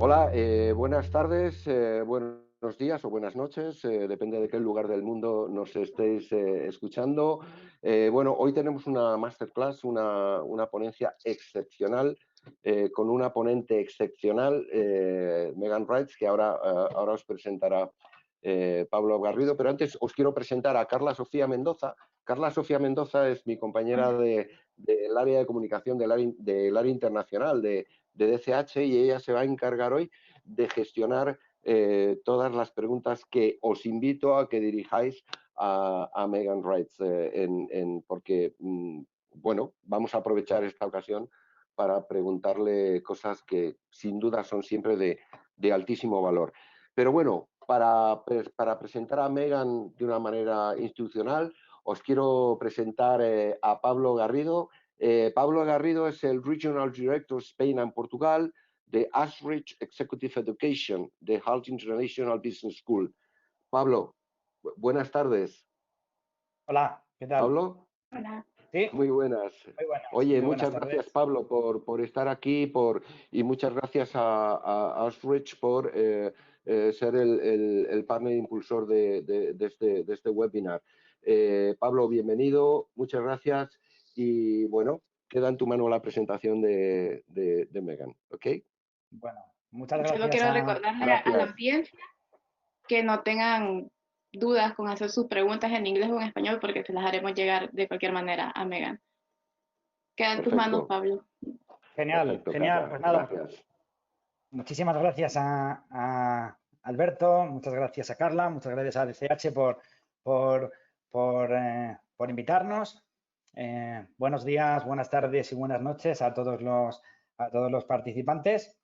Hola, buenas tardes, buenos días o buenas noches, depende de qué lugar del mundo nos estéis escuchando. Bueno, hoy tenemos una masterclass, una ponencia excepcional, con una ponente excepcional, Megan Reitz, que ahora os presentará Pablo Garrido, pero antes os quiero presentar a Carla Sofía Mendoza. Carla Sofía Mendoza es mi compañera del área de comunicación del área internacional de DCH, y ella se va a encargar hoy de gestionar todas las preguntas que os invito a que dirijáis a Megan Reitz, porque, bueno, vamos a aprovechar esta ocasión para preguntarle cosas que sin duda son siempre de altísimo valor. Pero bueno, para presentar a Megan de una manera institucional, os quiero presentar a Pablo Garrido. Pablo Garrido es el Regional Director Spain and Portugal de Ashridge Executive Education de Hult International Business School. Pablo, buenas tardes. Hola, ¿qué tal? ¿Pablo? Hola. Sí, Muy buenas. muy buenas. Oye, Muy buenas muchas tardes. gracias, Pablo, por estar aquí y muchas gracias a Ashridge por ser el partner impulsor de este webinar. Pablo, bienvenido, muchas gracias y bueno, queda en tu mano la presentación de Megan, ¿ok? Bueno, muchas Solo gracias quiero recordarle a la audiencia que no tengan dudas con hacer sus preguntas en inglés o en español, porque se las haremos llegar de cualquier manera a Megan. Queda en tus manos, Pablo. Genial, Perfecto, genial. Carla. Pues nada, Gracias. muchísimas gracias a Alberto, muchas gracias a Carla, muchas gracias a DCH por invitarnos. Buenos días, buenas tardes y buenas noches a todos los participantes.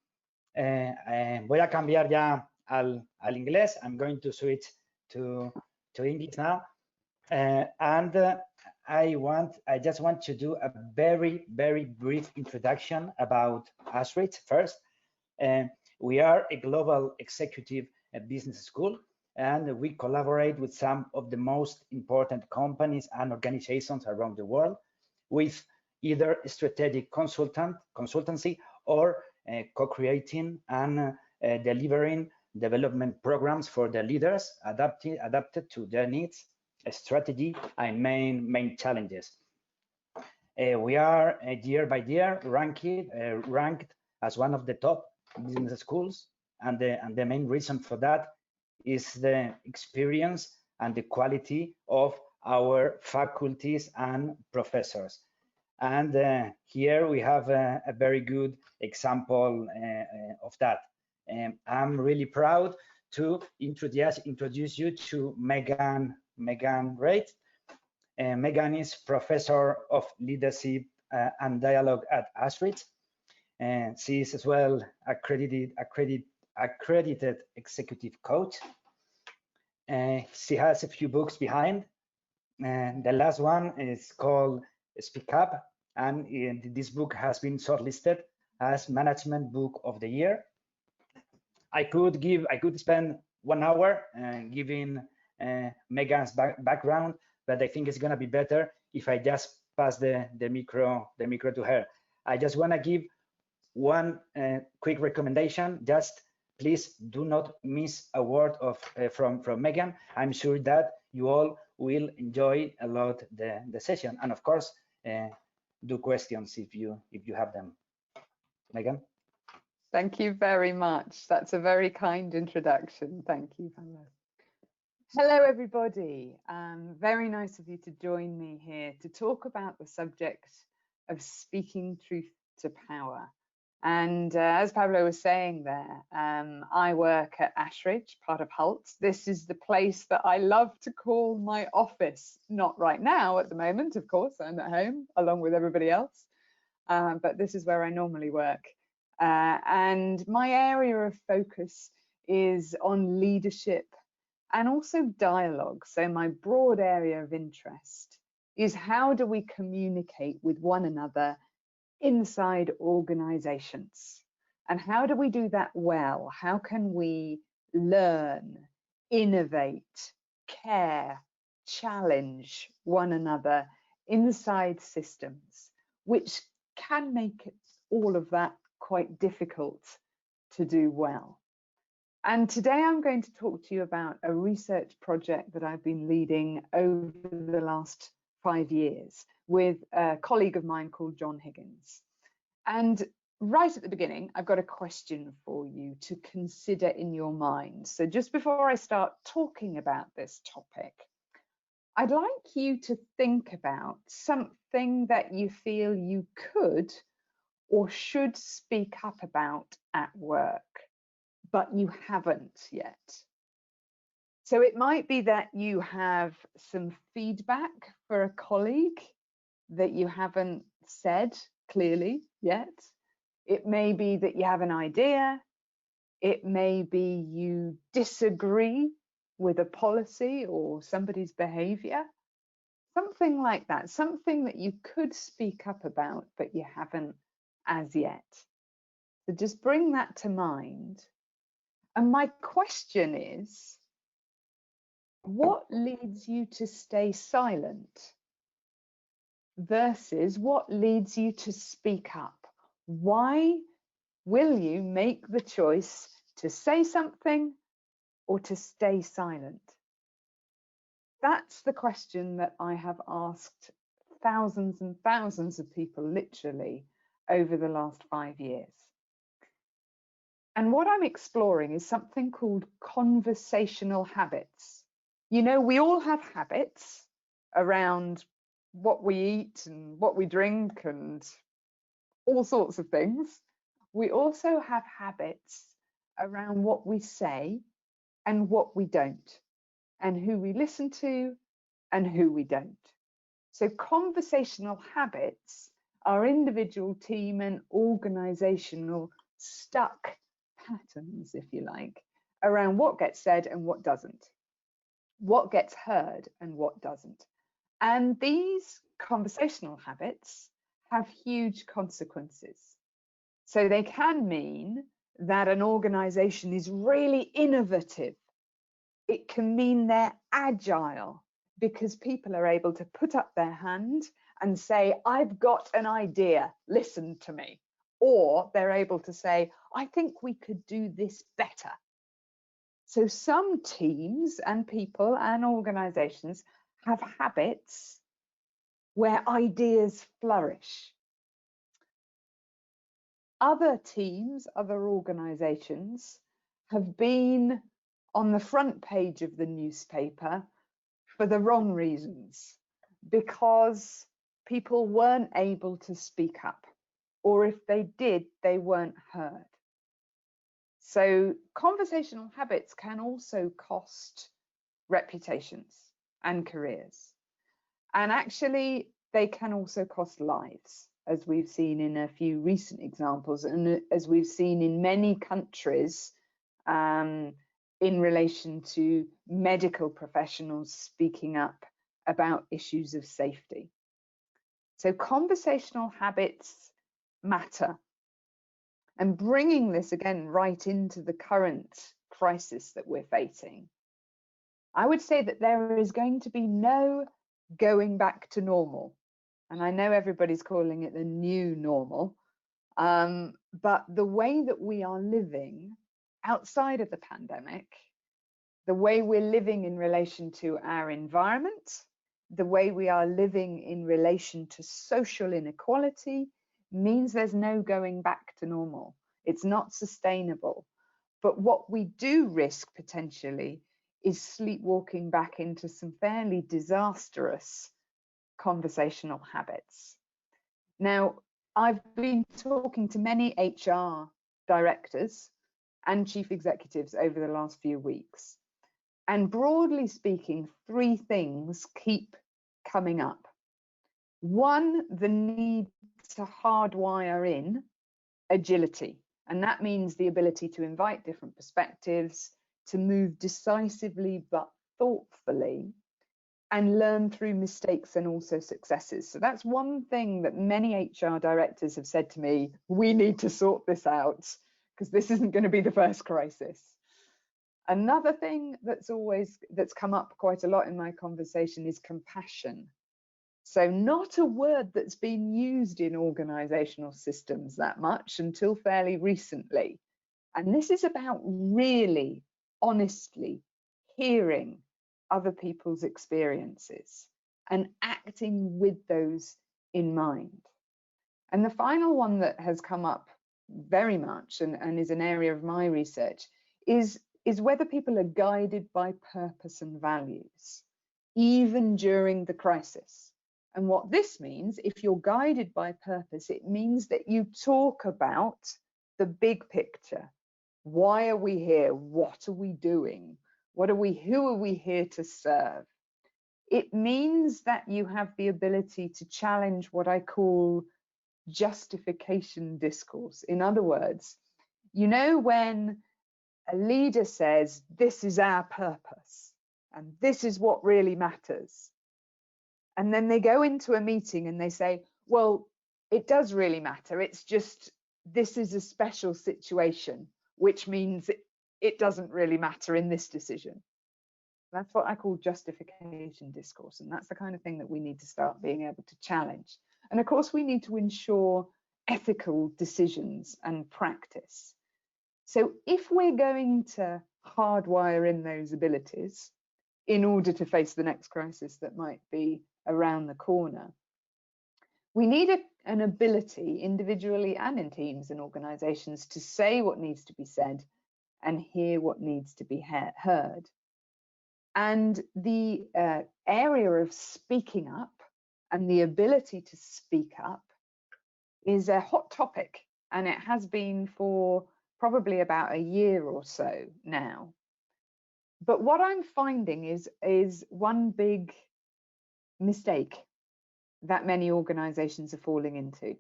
Voy a cambiar ya al inglés. I'm going to switch to English now. I just want to do a very, very brief introduction about Ashridge first. We are a global executive business school, and we collaborate with some of the most important companies and organizations around the world with either strategic consultancy or co-creating and delivering development programs for the leaders adapted to their needs, strategy, and main challenges. We are year by year ranked as one of the top business schools, and the main reason for that is the experience and the quality of our faculties and professors. And here we have a very good example of that. I'm really proud to introduce you to Megan Reitz. Megan is Professor of Leadership and Dialogue at Ashridge. She is as well accredited executive coach. She has a few books behind. The last one is called Speak Up, and this book has been shortlisted as Management Book of the Year. I could spend 1 hour giving Megan's background, but I think it's gonna be better if I just pass the micro to her. I just wanna give one quick recommendation. Just please do not miss a word from Megan. I'm sure that you all will enjoy a lot the session, and of course do questions if you have them. Megan. Thank you very much. That's a very kind introduction. Thank you, Pablo. Hello, everybody. Very nice of you to join me here to talk about the subject of speaking truth to power. And as Pablo was saying there, I work at Ashridge, part of Hult. This is the place that I love to call my office. Not right now at the moment, of course, I'm at home along with everybody else. But this is where I normally work. And my area of focus is on leadership and also dialogue. So my broad area of interest is how do we communicate with one another inside organizations, and how do we do that well? How can we learn, innovate, care, challenge one another inside systems, which can make all of that quite difficult to do well. And today I'm going to talk to you about a research project that I've been leading over the last 5 years with a colleague of mine called John Higgins. And right at the beginning, I've got a question for you to consider in your mind. So just before I start talking about this topic, I'd like you to think about something that you feel you could or should speak up about at work, but you haven't yet. So it might be that you have some feedback for a colleague that you haven't said clearly yet. It may be that you have an idea. It may be you disagree with a policy or somebody's behavior. Something like that, something that you could speak up about, but you haven't as yet. So just bring that to mind. And my question is, what leads you to stay silent versus what leads you to speak up? Why will you make the choice to say something or to stay silent? That's the question that I have asked thousands and thousands of people literally over the last 5 years. And what I'm exploring is something called conversational habits. You know, we all have habits around what we eat and what we drink and all sorts of things. We also have habits around what we say and what we don't, and who we listen to and who we don't. So conversational habits are individual, team and organizational stuck patterns, if you like, around what gets said and what doesn't, what gets heard and what doesn't. And these conversational habits have huge consequences. So they can mean that an organization is really innovative. It can mean they're agile because people are able to put up their hand and say, I've got an idea, listen to me. Or they're able to say, I think we could do this better. So some teams and people and organizations have habits where ideas flourish. Other teams, other organizations have been on the front page of the newspaper for the wrong reasons, because people weren't able to speak up, or if they did, they weren't heard. So conversational habits can also cost reputations and careers. And actually, they can also cost lives, as we've seen in a few recent examples, and as we've seen in many countries in relation to medical professionals speaking up about issues of safety. So conversational habits matter. And bringing this again right into the current crisis that we're facing, I would say that there is going to be no going back to normal. And I know everybody's calling it the new normal, but the way that we are living outside of the pandemic, the way we're living in relation to our environment, the way we are living in relation to social inequality, means there's no going back to normal. It's not sustainable. But what we do risk potentially is sleepwalking back into some fairly disastrous conversational habits. Now, I've been talking to many HR directors and chief executives over the last few weeks. And broadly speaking, 3 things keep coming up. One, the need to hardwire in agility. And that means the ability to invite different perspectives, to move decisively but thoughtfully, and learn through mistakes and also successes. So that's one thing that many HR directors have said to me, we need to sort this out because this isn't going to be the first crisis. Another thing that's come up quite a lot in my conversation is compassion. So not a word that's been used in organizational systems that much until fairly recently. And this is about really, honestly hearing other people's experiences and acting with those in mind. And the final one that has come up very much and is an area of my research is whether people are guided by purpose and values, even during the crisis. And what this means, if you're guided by purpose, it means that you talk about the big picture. Why are we here? What are we doing? Who are we here to serve? It means that you have the ability to challenge what I call justification discourse. In other words, you know, when a leader says, this is our purpose and this is what really matters, and then they go into a meeting and they say, well, it does really matter. It's just, this is a special situation, which means it doesn't really matter in this decision. That's what I call justification discourse. And that's the kind of thing that we need to start being able to challenge. And of course, we need to ensure ethical decisions and practice. So if we're going to hardwire in those abilities in order to face the next crisis that might be around the corner, we need an ability, individually and in teams and organizations, to say what needs to be said and hear what needs to be heard. And the area of speaking up and the ability to speak up is a hot topic, and it has been for probably about a year or so now. But what I'm finding is one big mistake that many organizations are falling into.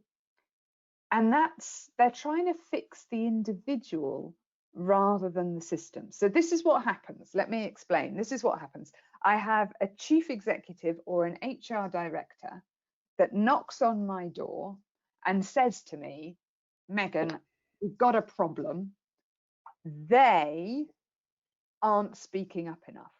And that's, they're trying to fix the individual rather than the system. So this is what happens. Let me explain. This is what happens. I have a chief executive or an HR director that knocks on my door and says to me, Megan, we've got a problem. They aren't speaking up enough.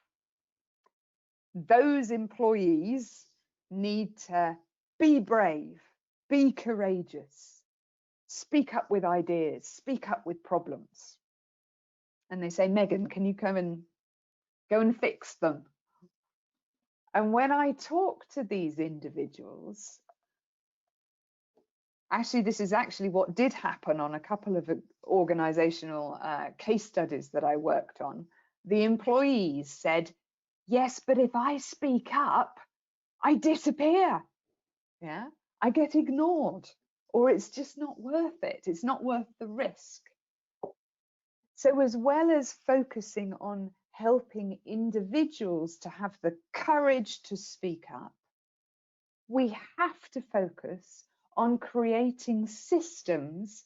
Those employees need to be brave, be courageous, speak up with ideas, speak up with problems. And they say, Megan, can you come and go and fix them? And when I talk to these individuals, actually, this is actually what did happen on a couple of organizational case studies that I worked on. The employees said, yes, but if I speak up, I disappear. Yeah, I get ignored, or it's just not worth it. It's not worth the risk. So as well as focusing on helping individuals to have the courage to speak up, we have to focus on creating systems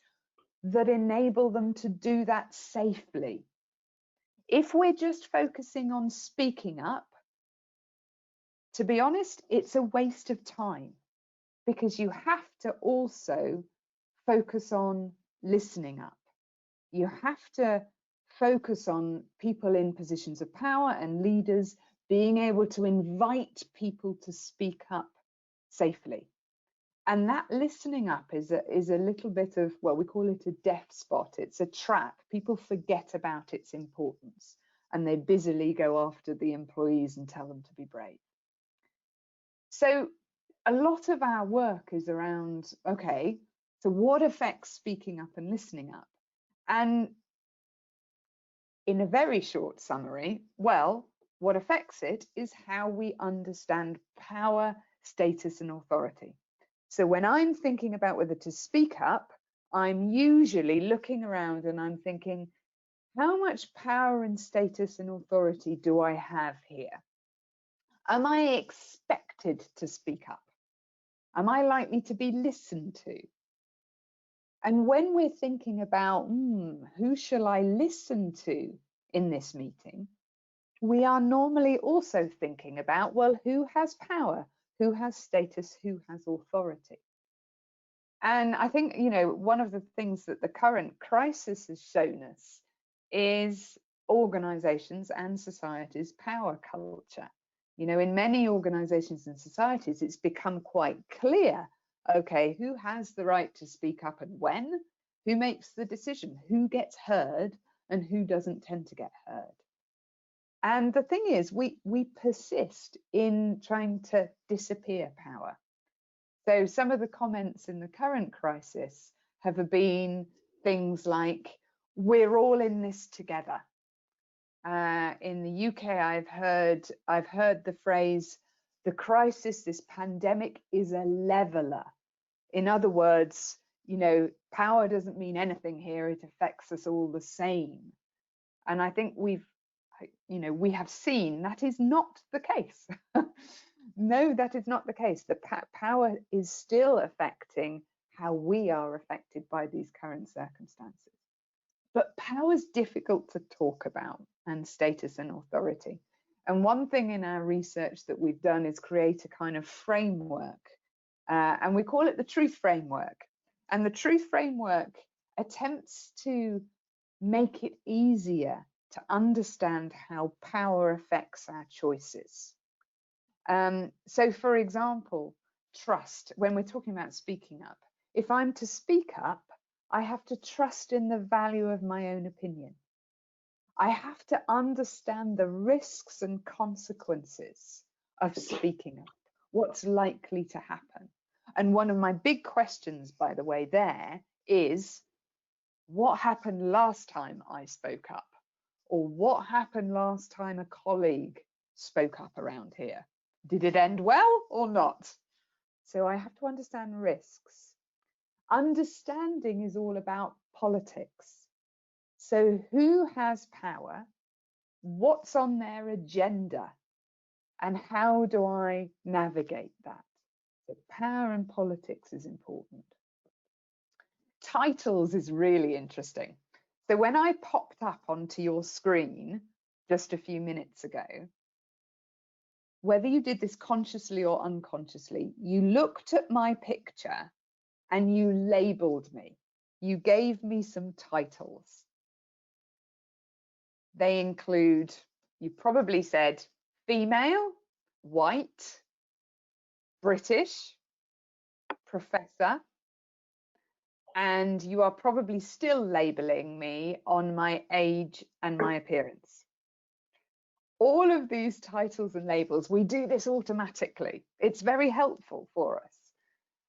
that enable them to do that safely. If we're just focusing on speaking up, to be honest, it's a waste of time, because you have to also focus on listening up. You have to focus on people in positions of power and leaders being able to invite people to speak up safely. And that listening up is a little bit of, well, we call it a deaf spot. It's a trap. People forget about its importance and they busily go after the employees and tell them to be brave. So a lot of our work is around, okay, so what affects speaking up and listening up? And in a very short summary, well, what affects it is how we understand power, status, and authority. So when I'm thinking about whether to speak up, I'm usually looking around and I'm thinking, how much power and status and authority do I have here? Am I expected to speak up? Am I likely to be listened to? And when we're thinking about, who shall I listen to in this meeting, we are normally also thinking about, well, who has power, who has status, who has authority? And I think, you know, one of the things that the current crisis has shown us is organizations and societies' power culture. You know, in many organizations and societies, it's become quite clear, okay, who has the right to speak up and when, Who makes the decision? Who gets heard and who doesn't tend to get heard? And the thing is, we persist in trying to disappear power. So some of the comments in the current crisis have been things like, we're all in this together. In the UK, I've heard the phrase, the crisis, this pandemic is a leveler. In other words, you know, power doesn't mean anything here. It affects us all the same. And I think we have seen that is not the case. No, that is not the case. The power is still affecting how we are affected by these current circumstances. But power is difficult to talk about, and status and authority. And one thing in our research that we've done is create a kind of framework, and we call it the truth framework. And the truth framework attempts to make it easier to understand how power affects our choices. So for example, trust, when we're talking about speaking up, if I'm to speak up, I have to trust in the value of my own opinion. I have to understand the risks and consequences of speaking up, what's likely to happen. And one of my big questions, by the way, there is, what happened last time I spoke up? Or what happened last time a colleague spoke up around here? Did it end well or not? So I have to understand risks. Understanding is all about politics. So who has power? What's on their agenda? And how do I navigate that? So power and politics is important. Titles is really interesting. So when I popped up onto your screen just a few minutes ago, whether you did this consciously or unconsciously, you looked at my picture and you labeled me. You gave me some titles. They include, you probably said female, white, British, professor, and you are probably still labeling me on my age and my appearance. All of these titles and labels, we do this automatically. It's very helpful for us.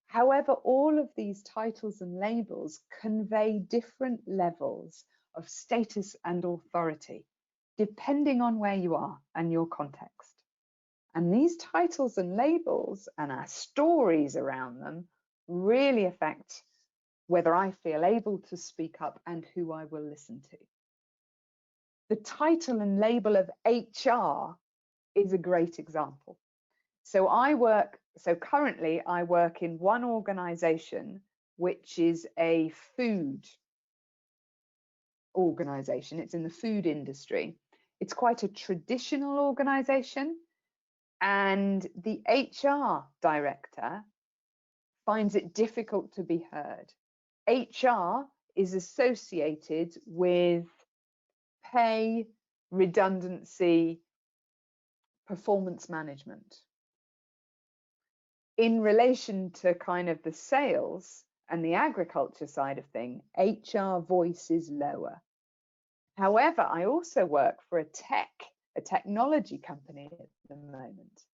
However, all of these titles and labels convey different levels of status and authority, depending on where you are and your context. And these titles and labels and our stories around them really affect whether I feel able to speak up and who I will listen to. The title and label of HR is a great example. So currently I work in one organization, which is a food organization. It's in the food industry. It's quite a traditional organization, and the HR director finds it difficult to be heard. HR is associated with pay, redundancy, performance management. In relation to kind of the sales and the agriculture side of things, HR voice is lower. However, I also work for a technology company at the moment.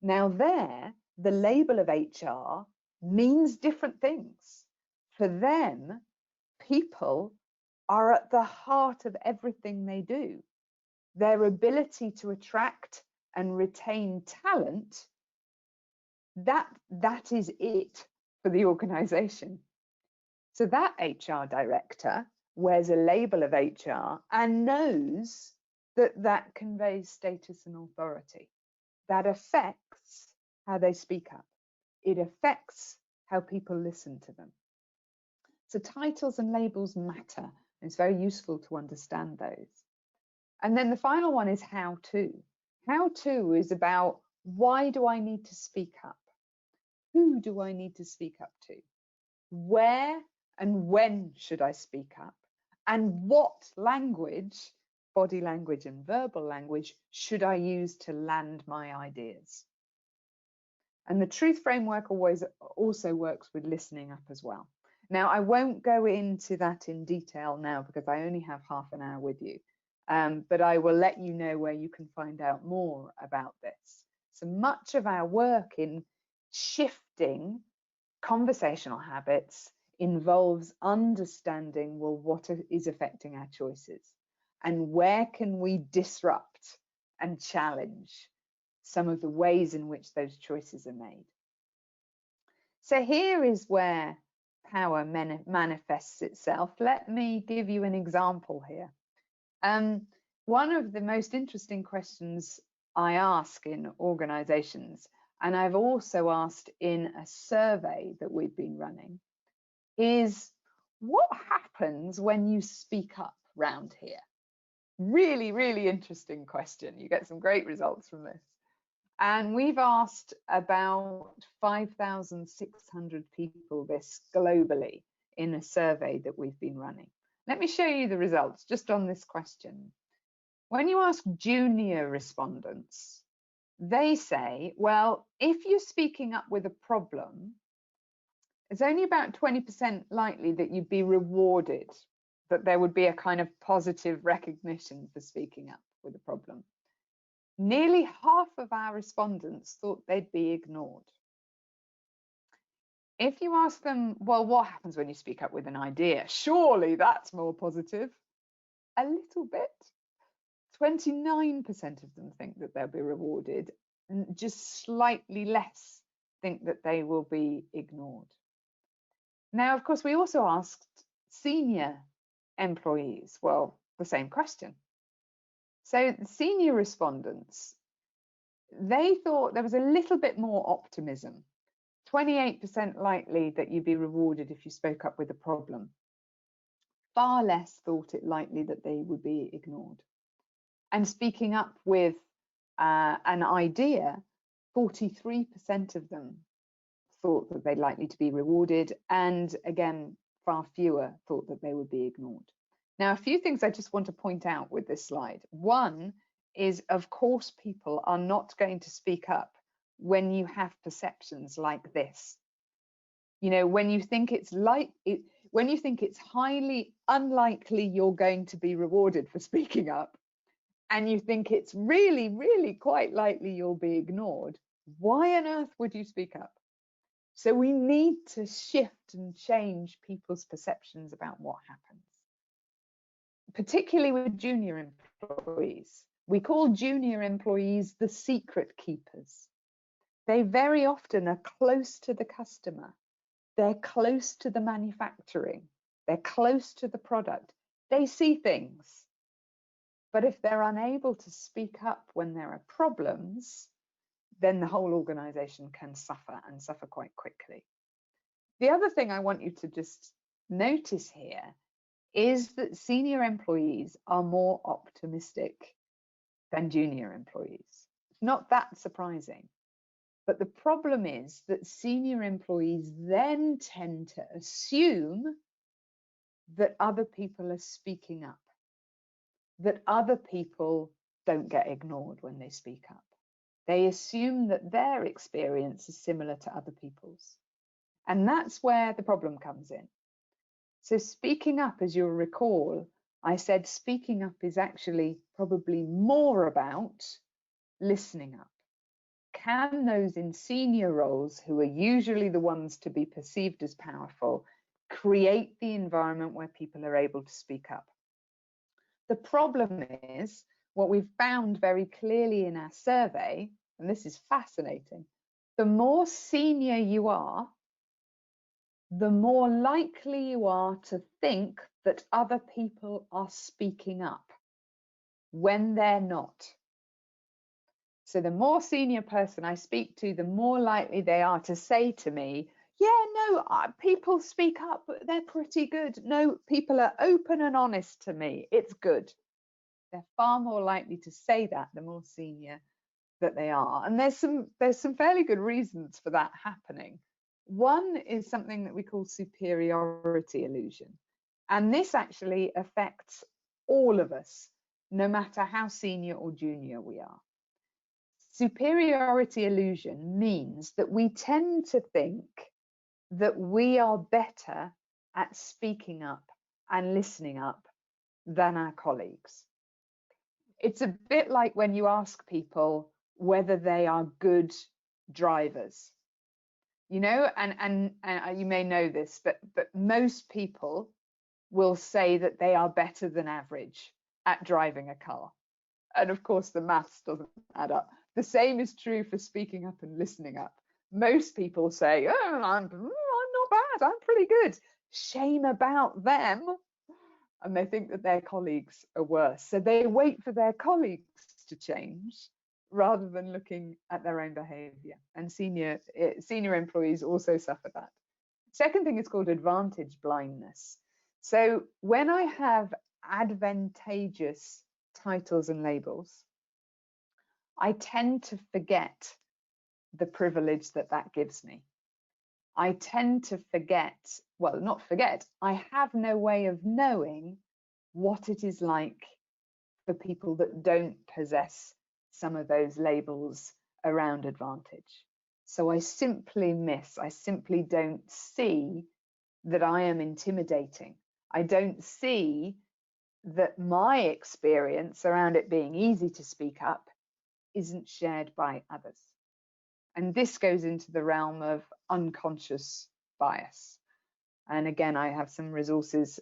Now there, the label of HR means different things. For them, people are at the heart of everything they do. Their ability to attract and retain talent, that is it for the organization. So that HR director wears a label of HR and knows that that conveys status and authority. That affects how they speak up. It affects how people listen to them. So titles and labels matter. It's very useful to understand those. And then the final one is how to. How to is about, why do I need to speak up? Who do I need to speak up to? Where and when should I speak up? And what language, body language and verbal language, should I use to land my ideas? And the truth framework also works with listening up as well. Now, I won't go into that in detail now because I only have half an hour with you, but I will let you know where you can find out more about this. So much of our work in shifting conversational habits involves understanding, well, what is affecting our choices and where can we disrupt and challenge some of the ways in which those choices are made. So here is where power manifests itself. Let me give you an example here. One of the most interesting questions I ask in organizations, and I've also asked in a survey that we've been running, is what happens when you speak up round here? Really, really interesting question. You get some great results from this. And we've asked about 5,600 people this globally in a survey that we've been running. Let me show you the results just on this question. When you ask junior respondents, they say, well, if you're speaking up with a problem, it's only about 20% likely that you'd be rewarded, that there would be a kind of positive recognition for speaking up with a problem. Nearly half of our respondents thought they'd be ignored. If you ask them, well, what happens when you speak up with an idea? Surely that's more positive. A little bit. 29% of them think that they'll be rewarded, and just slightly less think that they will be ignored. Now, of course, we also asked senior employees, well, the same question. So senior respondents, they thought there was a little bit more optimism. 28% likely that you'd be rewarded if you spoke up with a problem. Far less thought it likely that they would be ignored. And speaking up with an idea, 43% of them thought that they'd likely to be rewarded. And again, far fewer thought that they would be ignored. Now, a few things I just want to point out with this slide. One is, of course, people are not going to speak up when you have perceptions like this. You know, when you think it's highly unlikely you're going to be rewarded for speaking up, and you think it's really, really quite likely you'll be ignored, why on earth would you speak up? So we need to shift and change people's perceptions about what happens, particularly with junior employees. We call junior employees the secret keepers. They very often are close to the customer. They're close to the manufacturing. They're close to the product. They see things. But if they're unable to speak up when there are problems, then the whole organization can suffer, and suffer quite quickly. The other thing I want you to just notice here is that senior employees are more optimistic than junior employees. Not that surprising. But the problem is that senior employees then tend to assume that other people are speaking up, that other people don't get ignored when they speak up. They assume that their experience is similar to other people's. And that's where the problem comes in. So speaking up, as you'll recall, I said speaking up is actually probably more about listening up. Can those in senior roles, who are usually the ones to be perceived as powerful, create the environment where people are able to speak up? The problem is, what we've found very clearly in our survey, and this is fascinating, the more senior you are, the more likely you are to think that other people are speaking up when they're not. So the more senior person I speak to, the more likely they are to say to me, yeah, no, people speak up, but they're pretty good. No, people are open and honest to me. It's good. They're far more likely to say that the more senior that they are. And there's some fairly good reasons for that happening. One is something that we call superiority illusion. And this actually affects all of us, no matter how senior or junior we are. Superiority illusion means that we tend to think that we are better at speaking up and listening up than our colleagues. It's a bit like when you ask people whether they are good drivers, you know, and you may know this, but most people will say that they are better than average at driving a car. And of course, the maths doesn't add up. The same is true for speaking up and listening up. Most people say, oh, I'm not bad, I'm pretty good. Shame about them. And they think that their colleagues are worse. So they wait for their colleagues to change rather than looking at their own behavior. And senior employees also suffer that. Second thing is called advantage blindness. So when I have advantageous titles and labels, I tend to forget the privilege that gives me. I tend to forget, well, not forget, I have no way of knowing what it is like for people that don't possess some of those labels around advantage. So I simply don't see that I am intimidating. I don't see that my experience around it being easy to speak up isn't shared by others. And this goes into the realm of unconscious bias. And again, I have some resources,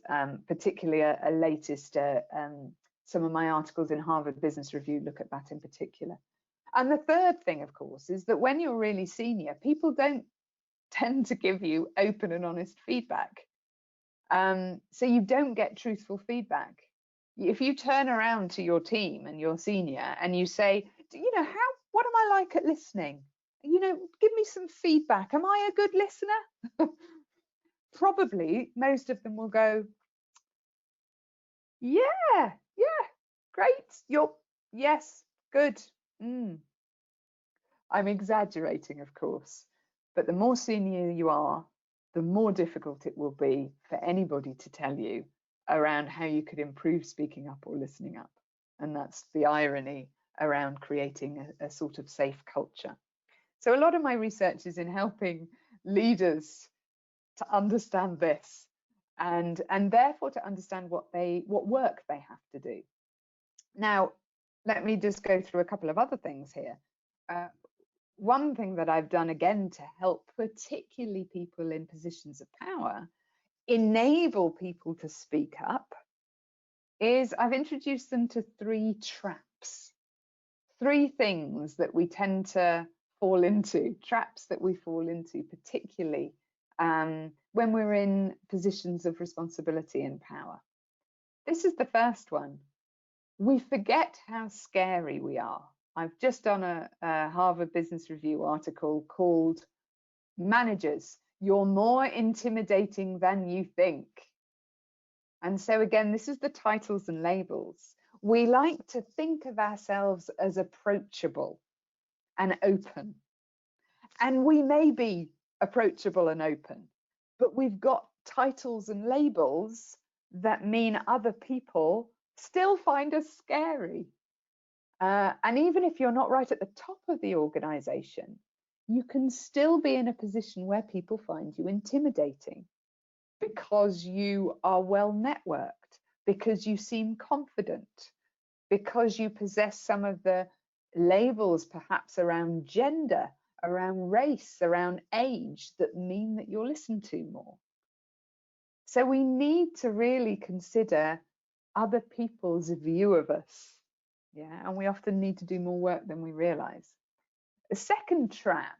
particularly a latest, some of my articles in Harvard Business Review look at that in particular. And the third thing, of course, is that when you're really senior, people don't tend to give you open and honest feedback. So you don't get truthful feedback. If you turn around to your team and your senior and you say, you know, what am I like at listening? You know, give me some feedback. Am I a good listener? Probably most of them will go, yeah, great. Yes, good. I'm exaggerating, of course, but the more senior you are, the more difficult it will be for anybody to tell you around how you could improve speaking up or listening up. And that's the irony around creating a sort of safe culture. So a lot of my research is in helping leaders to understand this and therefore to understand what work they have to do. Now, let me just go through a couple of other things here. One thing that I've done again to help particularly people in positions of power enable people to speak up is I've introduced them to 3 traps, 3 things that we tend to fall into, traps that we fall into, particularly when we're in positions of responsibility and power. This is the first one. We forget how scary we are. I've just done a Harvard Business Review article called Managers, You're More Intimidating Than You Think. And so again, this is the titles and labels. We like to think of ourselves as approachable and open. And we may be approachable and open, but we've got titles and labels that mean other people still find us scary. And even if you're not right at the top of the organization, you can still be in a position where people find you intimidating because you are well networked, because you seem confident, because you possess some of the labels perhaps around gender, around race, around age that mean that you're listened to more. So we need to really consider other people's view of us. Yeah, and we often need to do more work than we realize. The second trap,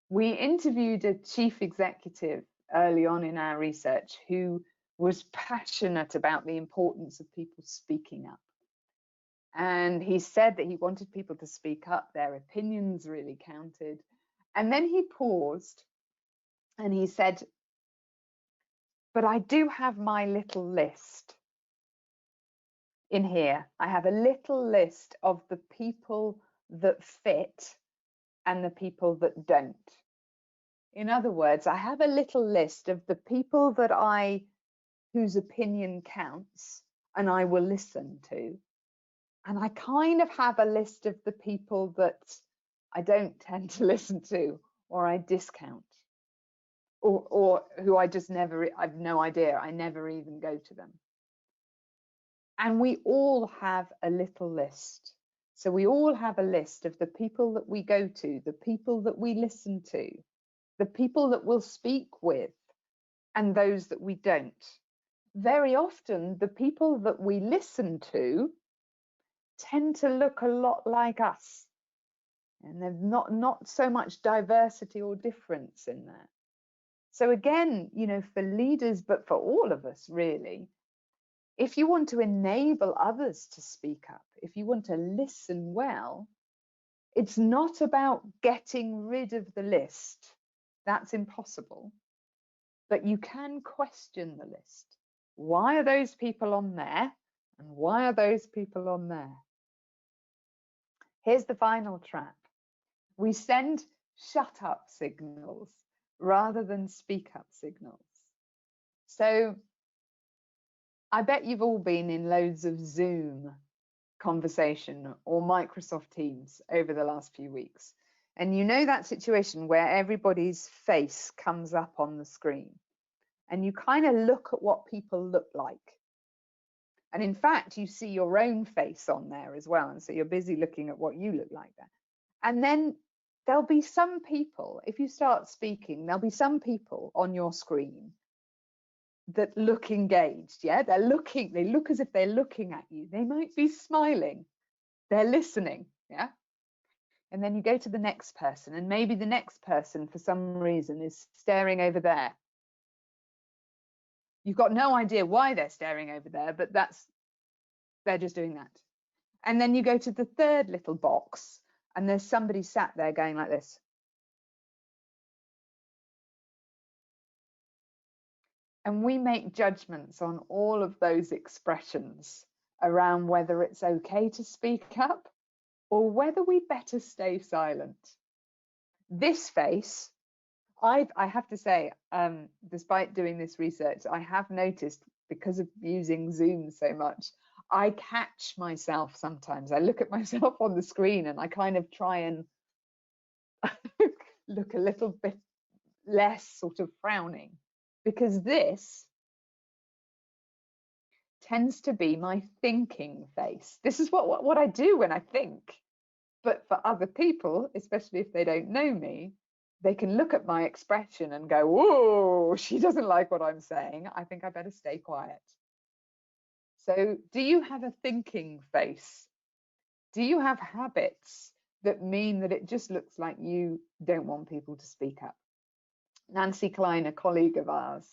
we interviewed a chief executive early on in our research who was passionate about the importance of people speaking up. And he said that he wanted people to speak up, their opinions really counted. And then he paused and he said, but I do have my little list in here. I have a little list of the people that fit and the people that don't. In other words, I have a little list of the people that whose opinion counts and I will listen to. And I kind of have a list of the people that I don't tend to listen to or I discount. or who I just never, I've no idea, I never even go to them. And we all have a little list. So we all have a list of the people that we go to, the people that we listen to, the people that we'll speak with, and those that we don't. Very often, the people that we listen to tend to look a lot like us. And there's not so much diversity or difference in there. So again, you know, for leaders, but for all of us really, if you want to enable others to speak up, if you want to listen well, it's not about getting rid of the list. That's impossible. But you can question the list. Why are those people on there? And why are those people on there? Here's the final trap. We send shut up signals rather than speak up signals. So I bet you've all been in loads of Zoom conversation or Microsoft Teams over the last few weeks. And you know that situation where everybody's face comes up on the screen and you kind of look at what people look like. And in fact, you see your own face on there as well. And so you're busy looking at what you look like there. And then there'll be some people, if you start speaking, there'll be some people on your screen that look engaged. Yeah, they look as if they're looking at you. They might be smiling. They're listening. Yeah. And then you go to the next person, and maybe the next person for some reason is staring over there. You've got no idea why they're staring over there, but they're just doing that. And then you go to the third little box, and there's somebody sat there going like this. And we make judgments on all of those expressions around whether it's okay to speak up or whether we better stay silent. This face, I have to say, despite doing this research, I have noticed, because of using Zoom so much, I catch myself sometimes. I look at myself on the screen and I kind of try and look a little bit less sort of frowning, because this tends to be my thinking face. This is what I do when I think. But for other people, especially if they don't know me, they can look at my expression and go, whoa, she doesn't like what I'm saying. I think I better stay quiet. So do you have a thinking face? Do you have habits that mean that it just looks like you don't want people to speak up? Nancy Klein, a colleague of ours,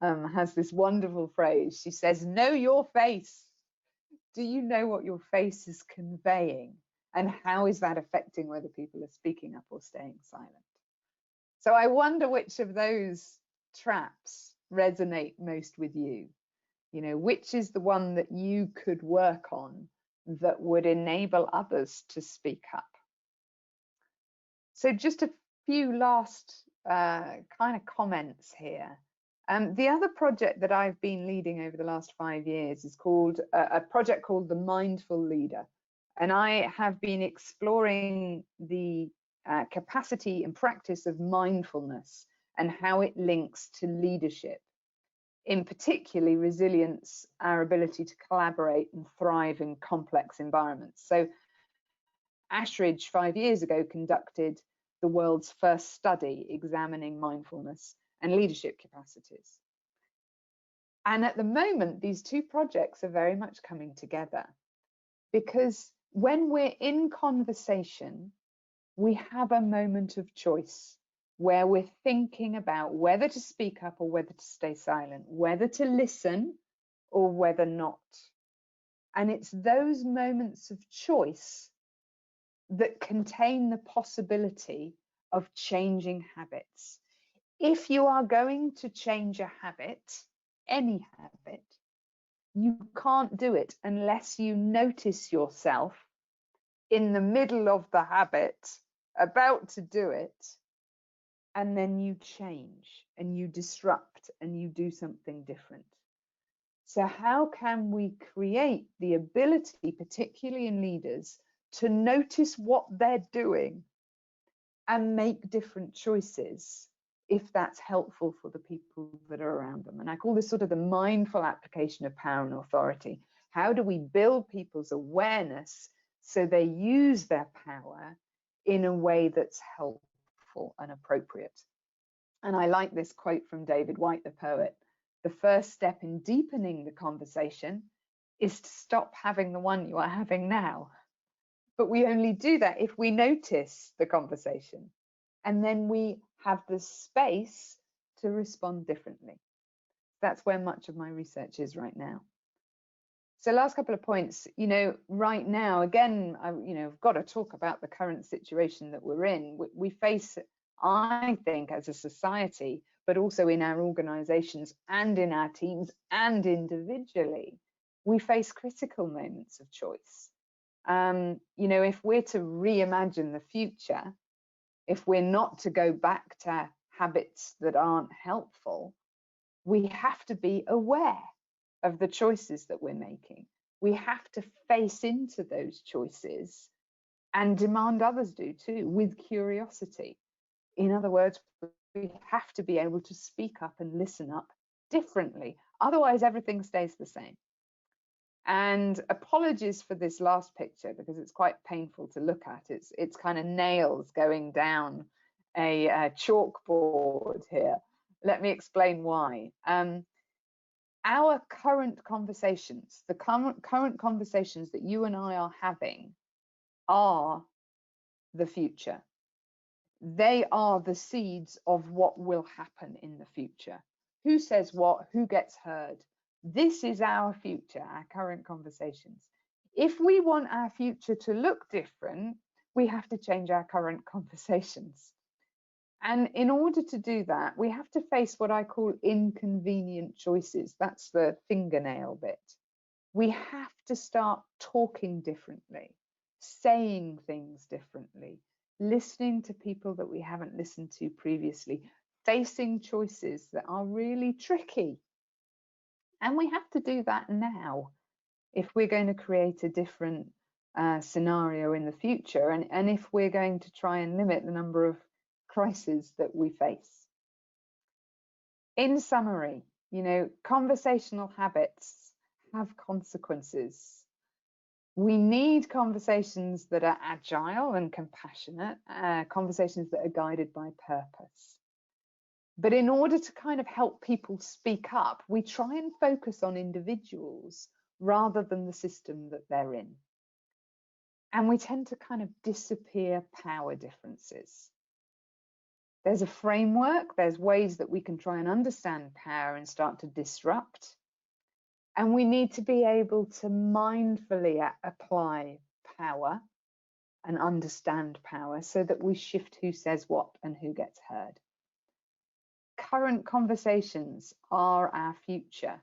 has this wonderful phrase. She says, know your face. Do you know what your face is conveying? And how is that affecting whether people are speaking up or staying silent? So I wonder which of those traps resonate most with you. You know, which is the one that you could work on that would enable others to speak up? So just a few last kind of comments here. The other project that I've been leading over the last 5 years is called a project called The Mindful Leader. And I have been exploring the capacity and practice of mindfulness and how it links to leadership, in particularly resilience, our ability to collaborate and thrive in complex environments. So Ashridge 5 years ago conducted the world's first study examining mindfulness and leadership capacities. And at the moment, these two projects are very much coming together, because when we're in conversation, we have a moment of choice where we're thinking about whether to speak up or whether to stay silent, whether to listen or whether not. And it's those moments of choice that contain the possibility of changing habits. If you are going to change a habit, any habit, you can't do it unless you notice yourself in the middle of the habit, about to do it, and then you change and you disrupt and you do something different. So how can we create the ability, particularly in leaders, to notice what they're doing and make different choices if that's helpful for the people that are around them. And I call this sort of the mindful application of power and authority. How do we build people's awareness so they use their power in a way that's helpful and appropriate? And I like this quote from David Whyte, the poet. The first step in deepening the conversation is to stop having the one you are having now. But we only do that if we notice the conversation, and then we have the space to respond differently. That's where much of my research is right now. So last couple of points, right now, again, I've got to talk about the current situation that we're in. We face, I think, as a society, but also in our organizations and in our teams and individually, we face critical moments of choice. If we're to reimagine the future, if we're not to go back to habits that aren't helpful, we have to be aware of the choices that we're making. We have to face into those choices and demand others do too, with curiosity. In other words, we have to be able to speak up and listen up differently. Otherwise, everything stays the same. And apologies for this last picture because it's quite painful to look at. It's kind of nails going down a chalkboard here. Let me explain why. Our current conversations, the current conversations that you and I are having, are the future. They are the seeds of what will happen in the future. Who says what? Who gets heard? This is our future, our current conversations. If we want our future to look different, we have to change our current conversations. And in order to do that, we have to face what I call inconvenient choices. That's the fingernail bit. We have to start talking differently, saying things differently, listening to people that we haven't listened to previously, facing choices that are really tricky. And we have to do that now if we're going to create a different scenario in the future, and if we're going to try and limit the number of crises that we face. In summary, conversational habits have consequences. We need conversations that are agile and compassionate, conversations that are guided by purpose. But in order to kind of help people speak up, we try and focus on individuals rather than the system that they're in. And we tend to kind of disappear power differences. There's a framework, there's ways that we can try and understand power and start to disrupt. And we need to be able to mindfully apply power and understand power so that we shift who says what and who gets heard. Current conversations are our future,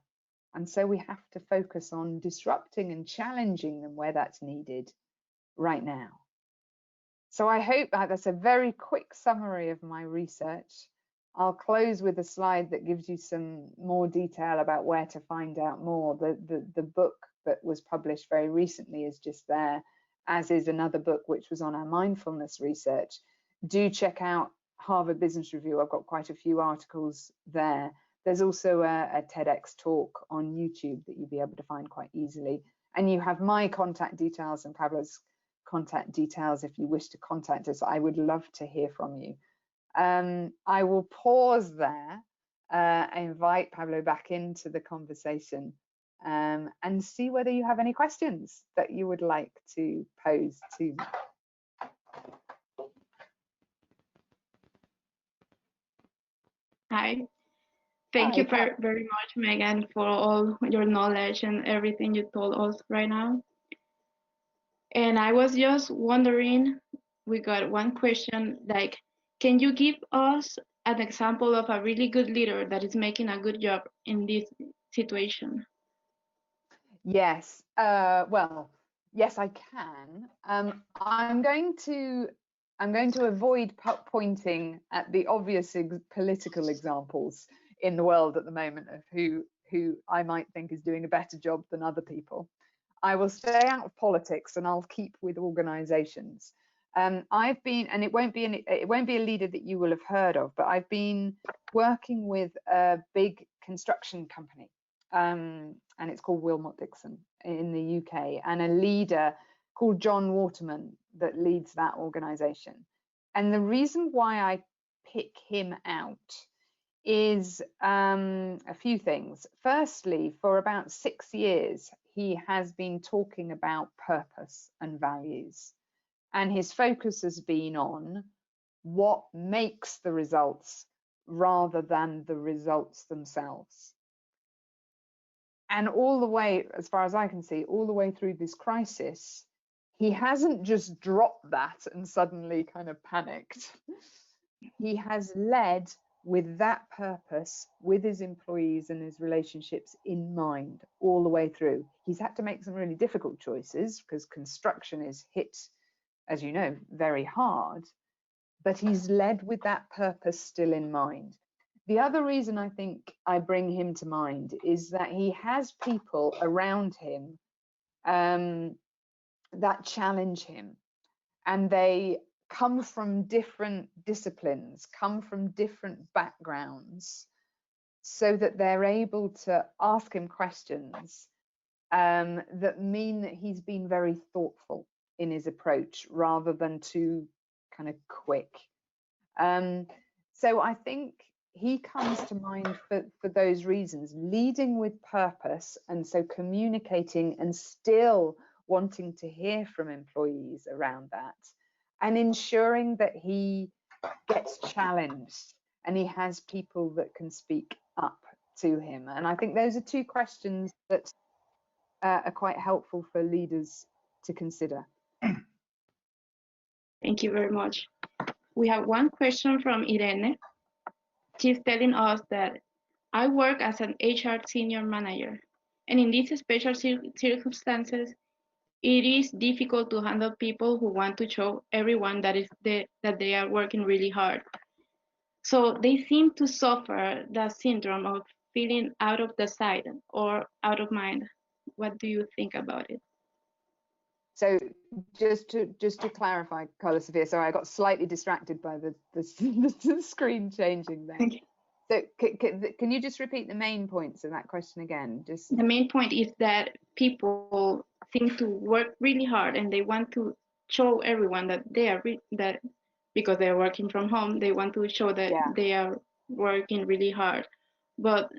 and so we have to focus on disrupting and challenging them where that's needed right now. So I hope that's a very quick summary of my research. I'll close with a slide that gives you some more detail about where to find out more. The book that was published very recently is just there, as is another book which was on our mindfulness research. Do check out Harvard Business Review. I've got quite a few articles there. There's also a TEDx talk on YouTube that you'll be able to find quite easily. And you have my contact details and Pablo's contact details if you wish to contact us. I would love to hear from you. I will pause there, invite Pablo back into the conversation and see whether you have any questions that you would like to pose to me. Hi. Thank you very much, Megan, for all your knowledge and everything you told us right now. And I was just wondering, we got one question, like, can you give us an example of a really good leader that is making a good job in this situation? Yes, well, yes, I can. I'm going to avoid pointing at the obvious political examples in the world at the moment of who I might think is doing a better job than other people. I will stay out of politics and I'll keep with organizations. I've been, and it won't be a leader that you will have heard of, but I've been working with a big construction company, and it's called Wilmot Dixon in the UK, and a leader called John Waterman that leads that organization. And the reason why I pick him out is a few things. Firstly, for about 6 years, he has been talking about purpose and values. And his focus has been on what makes the results rather than the results themselves. And all the way, as far as I can see, all the way through this crisis, he hasn't just dropped that and suddenly kind of panicked. He has led with that purpose, with his employees and his relationships in mind all the way through. He's had to make some really difficult choices because construction is hit, as you know, very hard, but he's led with that purpose still in mind. The other reason I think I bring him to mind is that he has people around him that challenge him, and they come from different disciplines, come from different backgrounds, so that they're able to ask him questions that mean that he's been very thoughtful in his approach rather than too kind of quick. So I think he comes to mind for those reasons, leading with purpose, and so communicating and still wanting to hear from employees around that, and ensuring that he gets challenged and he has people that can speak up to him. And I think those are two questions that are quite helpful for leaders to consider. Thank you very much. We have one question from Irene. She's telling us that I work as an HR senior manager, and in these special circumstances, it is difficult to handle people who want to show everyone that they are working really hard. So they seem to suffer the syndrome of feeling out of the sight or out of mind. What do you think about it? So just to clarify, Carla Sofia, so I got slightly distracted by the screen changing there. So can you just repeat the main points of that question again? The main point is that people seem to work really hard and they want to show everyone that they are that because they're working from home, they want to show that they are working really hard. But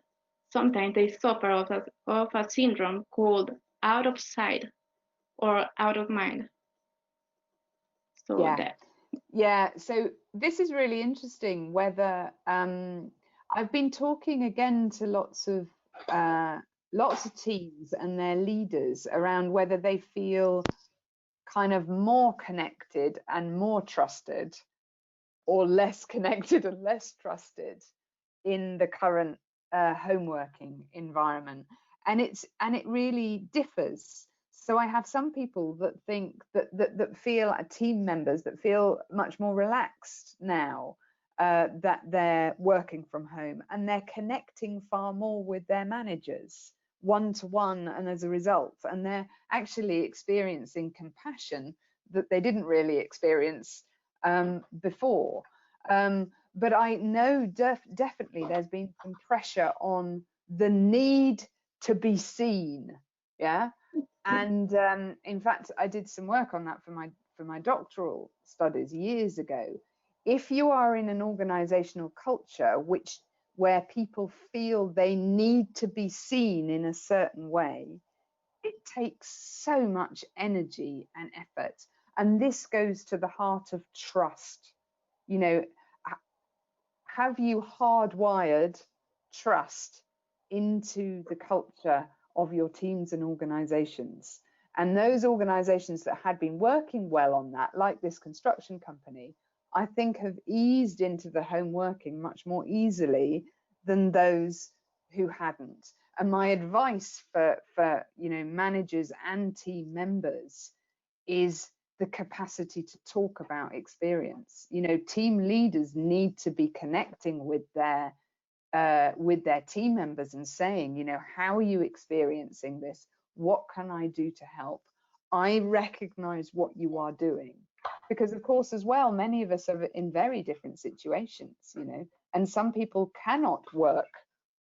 sometimes they suffer of a syndrome called out of sight or out of mind. So so this is really interesting, whether I've been talking again to lots of teams and their leaders around whether they feel kind of more connected and more trusted, or less connected and less trusted in the current home working environment, and it really differs. So I have some people that think that feel team members that feel much more relaxed now that they're working from home, and they're connecting far more with their managers one-to-one, and as a result, and they're actually experiencing compassion that they didn't really experience before. But I know definitely there's been some pressure on the need to be seen, and in fact I did some work on that for my doctoral studies years ago. If you are in an organizational culture where people feel they need to be seen in a certain way, it takes so much energy and effort. And this goes to the heart of trust. You know, have you hardwired trust into the culture of your teams and organizations? And those organizations that had been working well on that, like this construction company, I think have eased into the home working much more easily than those who hadn't. And my advice for managers and team members is the capacity to talk about experience. Team leaders need to be connecting with their team members and saying, how are you experiencing this? What can I do to help? I recognize what you are doing, because of course as well, many of us are in very different situations, you know, and some people cannot work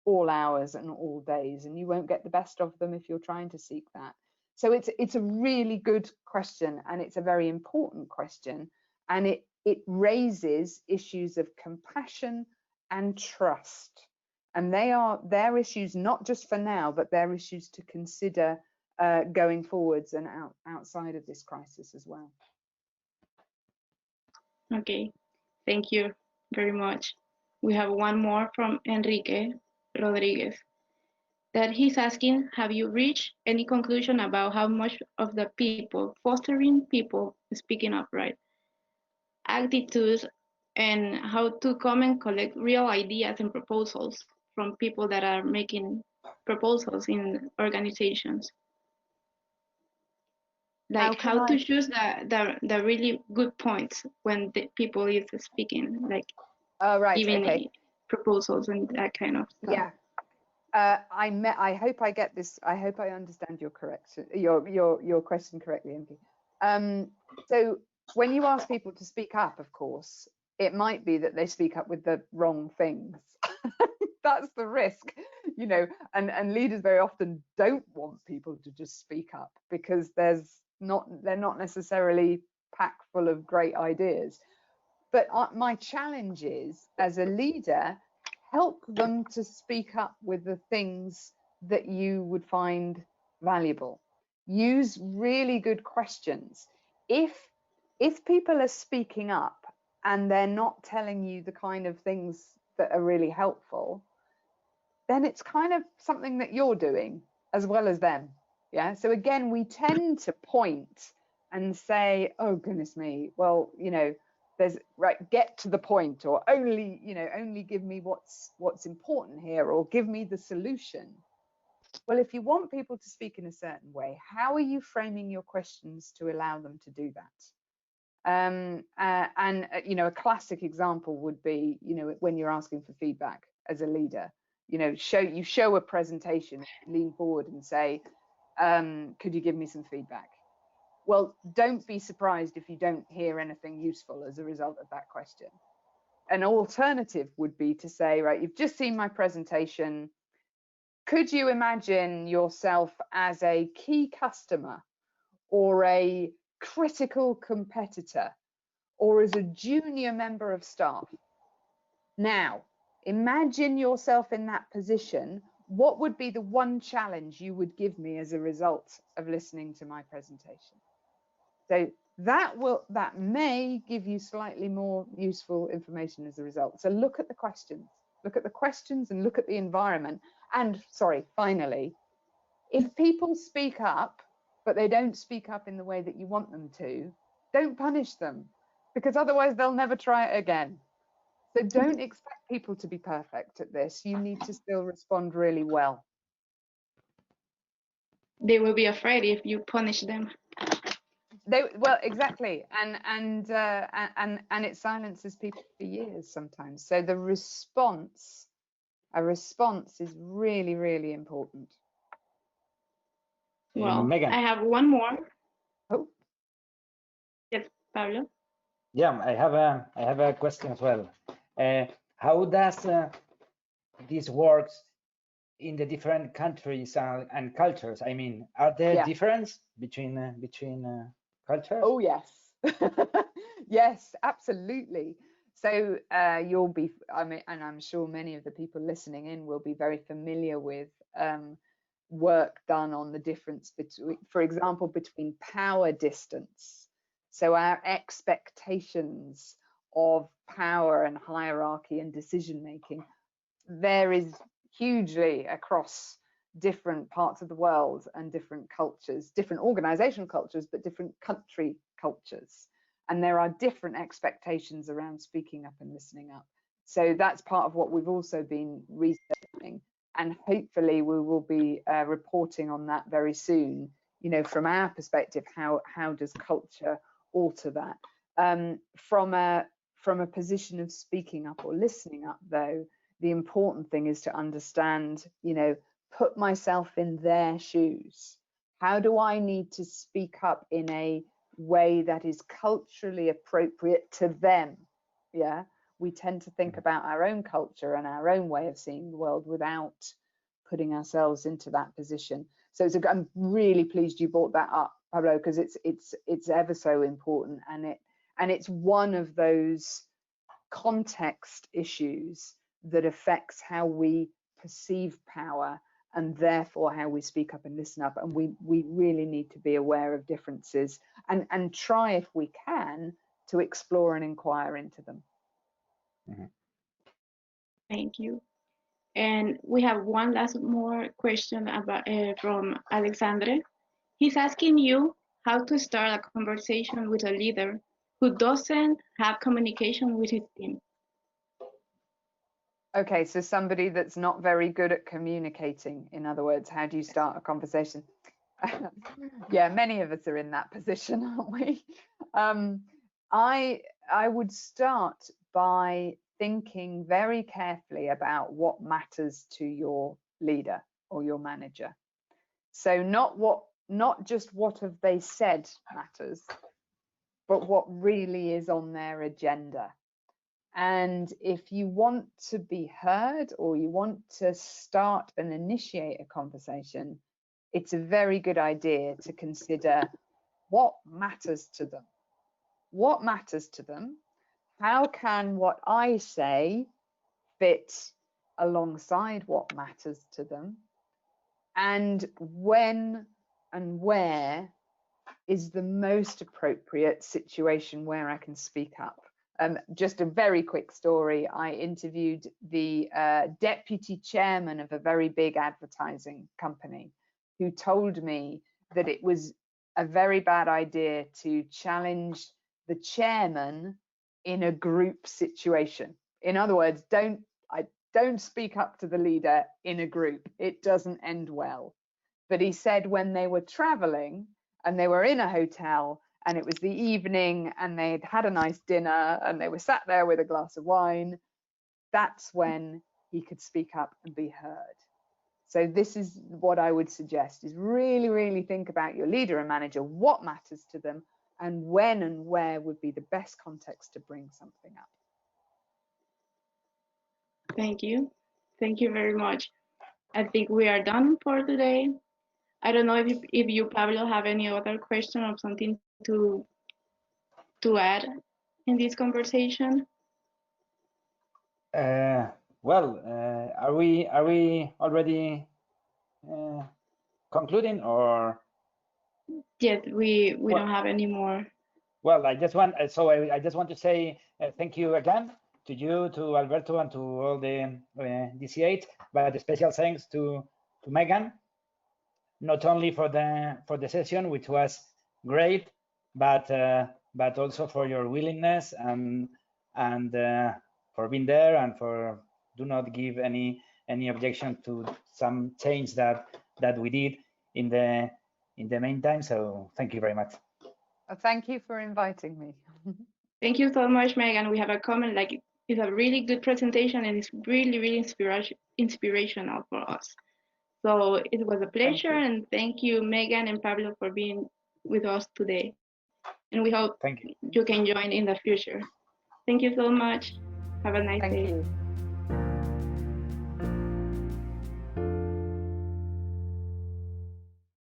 all hours and all days, and you won't get the best of them if you're trying to seek that. So it's a really good question, and it's a very important question, and it raises issues of compassion and trust, and they're issues not just for now, but they're issues to consider going forwards and outside of this crisis as well. Okay, thank you very much. We have one more from Enrique Rodriguez, that he's asking, have you reached any conclusion about how much of the people, fostering people speaking up, right? Attitudes, and how to come and collect real ideas and proposals from people that are making proposals in organizations? Like how to choose the really good points when the people is speaking, like giving proposals and that kind of stuff. Yeah. I hope I get this. I hope I understand your question correctly, MP. So when you ask people to speak up, of course, it might be that they speak up with the wrong things. That's the risk, you know, and leaders very often don't want people to just speak up because they're not necessarily packed full of great ideas. But my challenge is, as a leader, help them to speak up with the things that you would find valuable. Use really good questions. If people are speaking up and they're not telling you the kind of things that are really helpful, then it's kind of something that you're doing as well as them. Yeah. So again, we tend to point and say, oh goodness me, well, you know, get to the point, or only give me what's important here, or give me the solution. Well, if you want people to speak in a certain way, how are you framing your questions to allow them to do that? You know, a classic example would be, you know, when you're asking for feedback as a leader, you know, show a presentation, lean forward and say, could you give me some feedback? Well, don't be surprised if you don't hear anything useful as a result of that question. An alternative would be to say, right, you've just seen my presentation. Could you imagine yourself as a key customer, or a critical competitor, or as a junior member of staff? Now, imagine yourself in that position. What would be the one challenge you would give me as a result of listening to my presentation? So that may give you slightly more useful information as a result. So look at the questions and look at the environment. And finally, if people speak up, but they don't speak up in the way that you want them to, don't punish them, because otherwise they'll never try it again. So don't expect people to be perfect at this. You need to still respond really well. They will be afraid if you punish them. Well, exactly, and it silences people for years sometimes. So a response is really, really important. Well, Megan, I have one more. Oh, yes, Pablo. Yeah, I have a question as well. How does this works in the different countries and cultures? I mean, are there differences between cultures? Oh yes, yes, absolutely. So you'll be, and I'm sure many of the people listening in will be very familiar with work done on the difference between, for example, between power distance. So our expectations of power and hierarchy and decision making varies hugely across different parts of the world and different cultures, different organizational cultures, but different country cultures. And there are different expectations around speaking up and listening up. So that's part of what we've also been researching, and hopefully we will be reporting on that very soon. You know, from our perspective, how does culture alter that? From a position of speaking up or listening up, though, the important thing is to understand, you know, put myself in their shoes. How do I need to speak up in a way that is culturally appropriate to them. Yeah, we tend to think about our own culture and our own way of seeing the world without putting ourselves into that position. So I'm really pleased you brought that up, Pablo, because it's ever so important, and it's one of those context issues that affects how we perceive power and therefore how we speak up and listen up. And we really need to be aware of differences and try, if we can, to explore and inquire into them. Thank you. And we have one last more question about from Alexandre. He's asking you how to start a conversation with a leader who doesn't have communication with his team. Okay, so somebody that's not very good at communicating. In other words, how do you start a conversation? Yeah, many of us are in that position, aren't we? I would start by thinking very carefully about what matters to your leader or your manager. So not just what have they said matters, but what really is on their agenda. And if you want to be heard or you want to start and initiate a conversation, it's a very good idea to consider what matters to them. What matters to them? How can what I say fit alongside what matters to them? And when and where is the most appropriate situation where I can speak up? Just a very quick story. I interviewed the deputy chairman of a very big advertising company who told me that it was a very bad idea to challenge the chairman in a group situation. In other words, don't speak up to the leader in a group. It doesn't end well. But he said when they were traveling and they were in a hotel and it was the evening and they'd had a nice dinner and they were sat there with a glass of wine, that's when he could speak up and be heard. So this is what I would suggest, is really, really think about your leader and manager, what matters to them, and when and where would be the best context to bring something up. Thank you. Thank you very much. I think we are done for today. I don't know if you, Pablo, have any other question or something to add in this conversation. Well, are we already concluding, or? Yes, we don't have any more. Well, I just want to say thank you again to you, to Alberto, and to all the DC8, but a special thanks to Megan, not only for the session, which was great, but also for your willingness and for being there, and for do not give any objection to some change that we did in the meantime. So thank you very much. Thank you for inviting me. Thank you so much, Megan. We have a comment, like, it's a really good presentation and it's really, really inspirational for us. So it was a pleasure, and thank you, Megan and Pablo, for being with us today. And we hope you can join in the future. Thank you so much. Have a nice day. Thank you.